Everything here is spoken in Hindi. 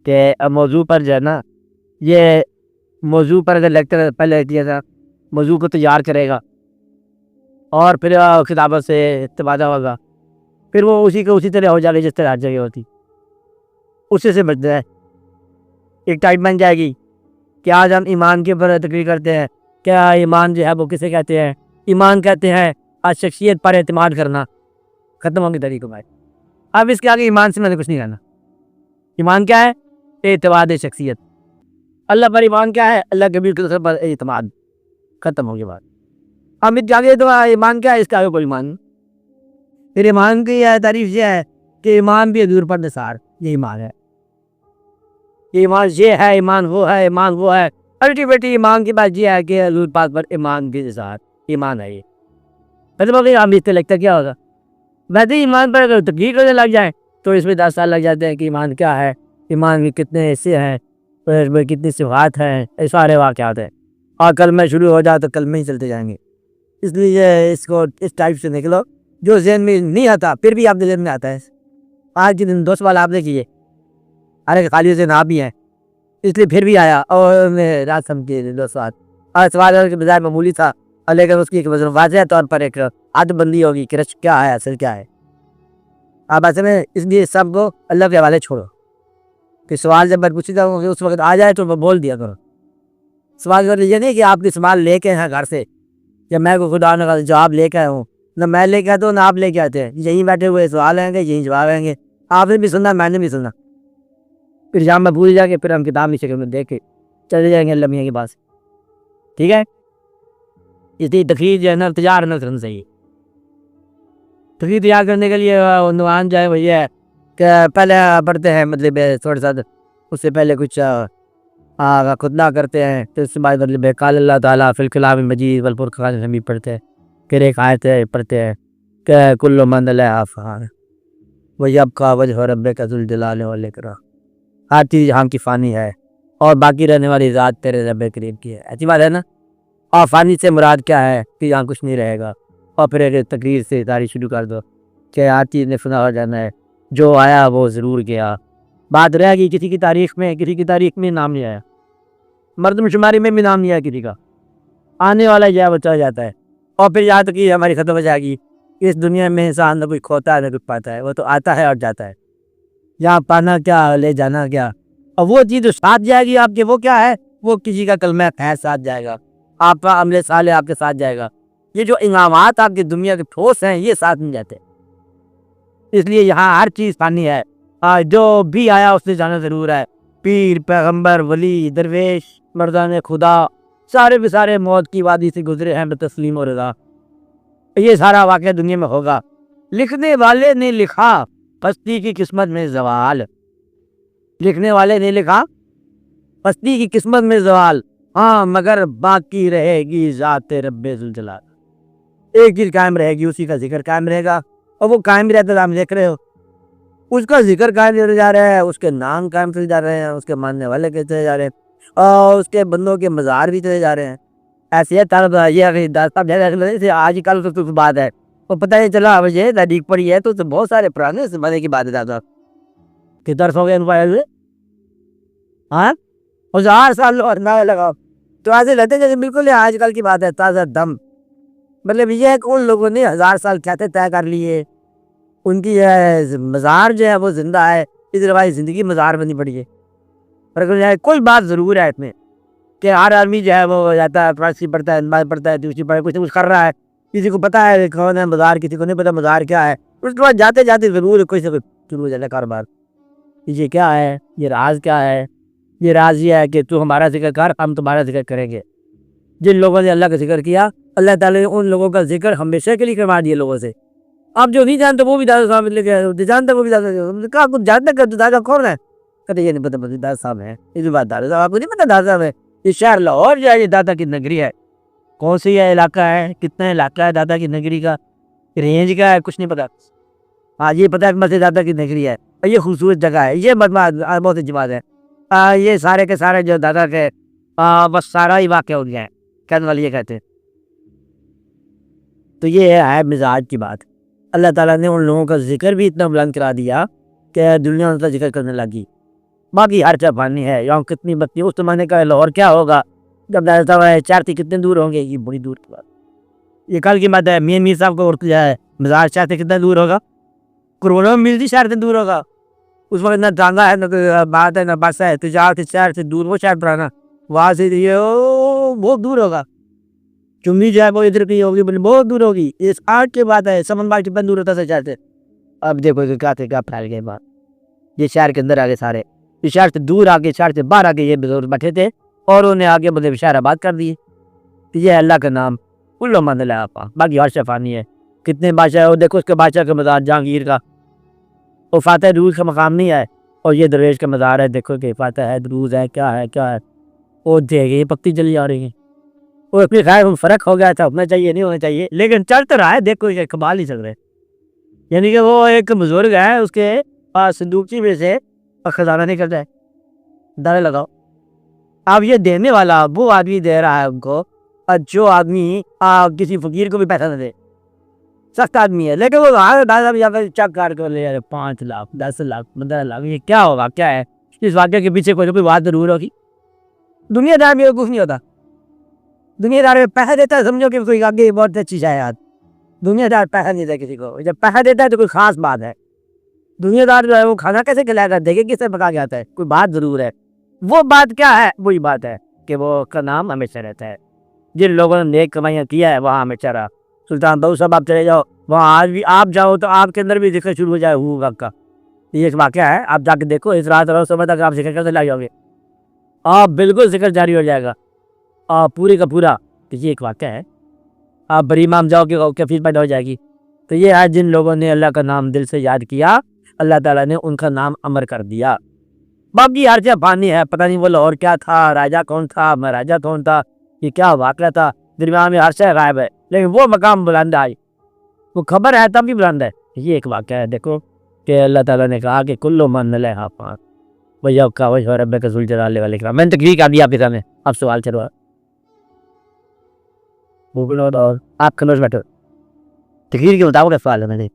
कि मौजू पर जो है ना, ये मौजू पर अगर लेक्चर पहले दिया था, मौजू को तैयार करेगा और फिर किताबों से इस्तेफ़ादा होगा, फिर वो उसी को उसी तरह हो जाएगा जिस तरह हर जगह होती, उससे से बचना है। एक टाइप बन जाएगी कि आज हम ईमान के ऊपर तकरीर करते हैं। क्या ईमान जो है वो किसे कहते हैं? ईमान कहते हैं आज शख्सियत पर एतमाद करना। ख़त्म होंगे तरीक़ों भाई। अब इसके आगे ईमान से मैंने कुछ नहीं कहना। ईमान क्या है? एतमाद शख्सियत। अल्लाह पर ईमान क्या है? अल्लाह के भी पर एतमाद। ख़त्म हो गई बात। अब इसके आगे तो ईमान क्या है? इसके आगे कोई ईमान नहीं। फिर ईमान की तारीफ़ ये है कि ईमान भी हजूर पर निसार, ये ईमान है। ईमान ये है, ईमान वो है, ईमान वो है। अल्टीमेटली ईमान की बात ये है कि हजूर पाक पर ईमान की निसार, ईमान है ये। मतलब अगर हम इससे लगता क्या होगा? वैसे ही ईमान पर अगर तकरीर करने लग जाए तो इसमें 10 साल लग जाते हैं कि ईमान क्या है, ईमान में कितने हिस्से हैं, फिर इसमें कितनी सिफ़ात हैं, ये सारे वाक़यात हैं। और कलमा शुरू हो जाए तो कलमे ही चलते जाएंगे। इसलिए इसको इस टाइप से निकलो जो ज़हन में नहीं आता फिर भी आपके ज़हन में आता है। आज के दिन 2 सवाल आपने किए, अरे खाली ज़हन आप भी हैं, इसलिए फिर भी आया और मैं रात समझे 2 सवाल। और सवाल के बजाय मामूली था, लेकिन उसकी एक वाज़ेह तौर पर एक हदबंदी होगी कि रश क्या है, असल क्या है। आप ऐसे में इसलिए सबको अल्लाह के हवाले छोड़ो कि सवाल जब मैं पूछता हूँ उस वक्त आ जाए तो मैं बोल दिया करो। सवाल कर ये नहीं कि आपके सवाल लेके हैं घर से, या मैं को खुदा न जवाब लेके आया हूँ, ना मैं लेके आता हूँ ना आप लेके आते हैं। यहीं बैठे हुए सवाल आएंगे, यहीं जवाब आएंगे, आपने भी सुनना मैंने भी सुनना। फिर जहाँ मैं भूल जाके फिर हम किताब नीचे के देख के चले जाएंगे अल्लाह मियाँ के पास। ठीक है, इसलिए तकरीर जो है ना तैयार न करना चाहिए। तकरीर तैयार करने के लिए उन्वान जो है वो ये है कि पहले पढ़ते हैं, मतलब थोड़ा सा उससे पहले कुछ खुतना करते हैं, तो उसके बाद मतलब काल अल्लाह ताला फिल कलाम मजीद वल फुरक़ान हमीद पढ़ते हैं। फिर एक आयत पढ़ते हैं कि कुल्लु मन अलैहा फ़ान व यबक़ा वजहु रब्बिका ज़ुल जलाली वल इकराम। हर चीज़ यहाँ की फ़ानी है और बाकी रहने वाली ज़ात तेरे रब्बे करीम की है। ऐसी बात है ना। और फ़ानी से मुराद क्या है कि यहाँ कुछ नहीं रहेगा। और फिर एक तकरीर से तारीफ़ शुरू कर दो कि हर चीज़ ने फना हो जाना है, जो आया वो ज़रूर गया। बात रहेगी किसी की तारीख़ में, किसी की तारीख़ में नाम नहीं आया, मरदमशुमारी में भी नाम नहीं आया किसी का। आने वाला जो है वो चला जाता है और फिर यहाँ तक कि हमारी ख़त्म हो जाएगी। इस दुनिया में इंसान न कोई खोता है न कुछ पाता है, वो तो आता है और जाता है। यहाँ पाना क्या, ले जाना क्या। और वो चीज़ जो साथ जाएगी आपके, वो क्या है? वो किसी का कलमा खैर साथ जाएगा, आपका अमले साले आपके साथ जाएगा। ये जो इनामात आपकी दुनिया के ठोस हैं ये साथ नहीं जाते। इसलिए यहाँ हर चीज़ फ़ानी है। जो भी आया उसने जाना ज़रूर है। पीर, पैगंबर, वली, दरवेश, मर्दान खुदा, सारे के सारे मौत की वादी से गुजरे हैं बतस्लीम और रज़ा। ये सारा वाक़या दुनिया में होगा। लिखने वाले ने लिखा पस्ती की किस्मत में ज़वाल। लिखने वाले ने लिखा पस्ती की किस्मत में ज़वाल, हाँ मगर बाकी रहेगी ज़ात रब्बे ज़ुल जलाल। एक चीज़ कायम रहेगी, उसी का जिक्र कायम रहेगा और वो कायम भी रहता है। आप देख रहे हो उसका जिक्र कायम चले जा रहा है, उसके नाम कायम चले जा रहे हैं, उसके मानने वाले के चले जा रहे हैं और उसके बंदों के मज़ार भी चले जा रहे हैं। ऐसे है तरफ ये आज कल तो बात है, वो पता नहीं चला अब ये तारीख पड़ी है तो बहुत सारे पुराने ज़माने की बात है। दादा कि दर्श हो गए मोबाइल में, हाँ 1000 साल अंदाजा लगाओ तो ऐसे लगते जैसे बिल्कुल आजकल की बात है, ताज़ा दम। मतलब ये है कि उन लोगों ने 1000 साल कहते तय कर लिए, उनकी मज़ार जो है वो ज़िंदा है, इस हमारी ज़िंदगी मज़ार बनी पड़ी है। पर कोई बात ज़रूर है इसमें कि हर आदमी जो है वो जाता है, फारसी पढ़ता है, नमाज़ पढ़ता है, दूसरी पढ़े, कुछ न कुछ कर रहा है। किसी को पता है कौन है मज़ार, किसी को नहीं पता मज़ार क्या है। उसके बाद जाते जाते ज़रूर कोई से कोई शुरू हो जाता है कारोबार। ये क्या है, ये राज क्या है? ये राज ये है कि तू हमारा जिक्र कर, हम तुम्हारा जिक्र करेंगे। जिन लोगों ने अल्लाह का जिक्र किया, अल्लाह ताला ने उन लोगों का जिक्र हमेशा के लिए करवा दिया लोगों से। अब जो नहीं जानते वो भी दादा साहब लेके जानते, वो भी दादा कहा कुछ जानते कर, दादा कौन है? कहते ये नहीं पता, दादा साहब है। ये बात दादा साहब आपको नहीं पता दादा साहब है? ये शहर लाहौर जो है ये दादा की नगरी है। कौन सी है इलाका है, कितना इलाका है दादा की नगरी का, रेंज का है, कुछ नहीं पता। हाँ ये पता है मस्जिद दादा की नगरी है और ये खूबसूरत जगह है, ये बहुत जमात है। ये सारे के सारे जो दादा के बस सारा ही वाक़या हो गया है, कहने वाले ये कहते हैं। तो ये है मिजाज की बात। अल्लाह ताला ने उन लोगों का जिक्र भी इतना बुलंद करा दिया कि दुनिया उनका जिक्र करने लगी। बाकी हर जगह पानी है, यहाँ कितनी बत्ती। उस जमाने का लाहौर क्या होगा जब चार थी, कितने दूर होंगे, ये बड़ी दूर की बात। ये कल की बात है। मीर साहब को और क्या है, मज़ार शहर से कितना दूर होगा, कोरोना में मिलती शहर से दूर होगा। उस वक्त ना टांगा है, ना कोई बात है, ना बस है। तजारत शहर से दूर, वो शहर पुराना, वहाँ से ये बहुत दूर होगा। चुम्बी जो है वो इधर की होगी, बोले बहुत दूर होगी। इस आठ की बात है, समनबाग कितना दूर होता था शहर से। अब देखो कि क्या थे, क्या फैल गए बात। ये शहर के अंदर आगे सारे, इस शहर से दूर आगे, शहर से बाहर आगे ये बुजुर्ग बैठे थे और उन्हें आगे बोले शहर आबाद कर दिए। तो ये अल्लाह का नाम कुल्लो मंदिर है आपा, बाकी हर शफानी है। कितने बादशाह है, और देखो उसके बादशाह का मज़ार जहांगीर का, वो फातह रूज का मकाम नहीं है। और ये दरवेश का मज़ार है, देखो कि फातह है, दरूज है, क्या है क्या है। वो देखे ये पत्ती चली जा रही है। वो अपनी खैर फ़र्क हो गया था, होना चाहिए नहीं होना चाहिए, लेकिन चल तो रहा है। देखो ये कमाल नहीं सक रहे। यानी कि वो एक बुजुर्ग है, उसके पास संदूकची में से खजाना निकल जाए, दाने लगाओ। अब ये देने वाला वो आदमी दे रहा है उनको, और जो आदमी किसी फकीर को भी पैसा न दे, सख्त आदमी है। लेकिन वो दादा चक काट कर ले 5 लाख 10 लाख 15 लाख, ये क्या होगा, क्या है। इस वाक्य के पीछे कोई ना कोई बात जरूर होगी। दुनियादार में कुछ नहीं होता। दुनियादार में पैसा देता है, समझो कि कोई आगे बहुत अच्छी जायदाद। दुनियादार पैसा नहीं देता किसी को, जब पैसा देता है तो कोई खास बात है। दुनियादार जो है वो खाना कैसे खिलाएगा, देखे किससे पका के आता है, कोई बात जरूर है। वो बात क्या है, वही बात है कि वो का नाम हमेशा रहता है। जिन लोगों ने नेक कमाइयाँ किया है वहाँ हमेशा रहा। सुल्तान बहू साहब आप चले जाओ, वहाँ आज भी आप जाओ तो आपके अंदर भी जिक्र शुरू हो जाए हूँ का। ये एक वाक़या है, आप जाके देखो, इस रात और समय तक आप जिक्र करते ला जाओगे, आप बिल्कुल जिक्र जारी हो जाएगा पूरे का पूरा। तो ये एक वाक़या है। आप बड़ी इमाम जाओगे कैफियत पैदा हो जाएगी। तो ये आज जिन लोगों ने अल्लाह का नाम दिल से याद किया, अल्लाह ताला ने उनका नाम अमर कर दिया। बाकी हर जगह पानी है, पता नहीं वो लाहौर क्या था, राजा कौन था, महाराजा कौन था, ये क्या वाक़या था, दुनिया में हर शय गायब है, लेकिन वो मकाम बुलंद है, वो खबर है तब भी बुलंद है। ये एक वाक़या है। देखो कि अल्लाह ताला ने कहा कि कुल्लु मन लहा पाक भैया का वही रब्बे का ज़ुल जलाल वाले का। मैंने तकरीर कर दी आपके सामने, अब सवाल चलवा और आप खनोश बैठो, तकरीर के मुताबिक सवाल है। मैंने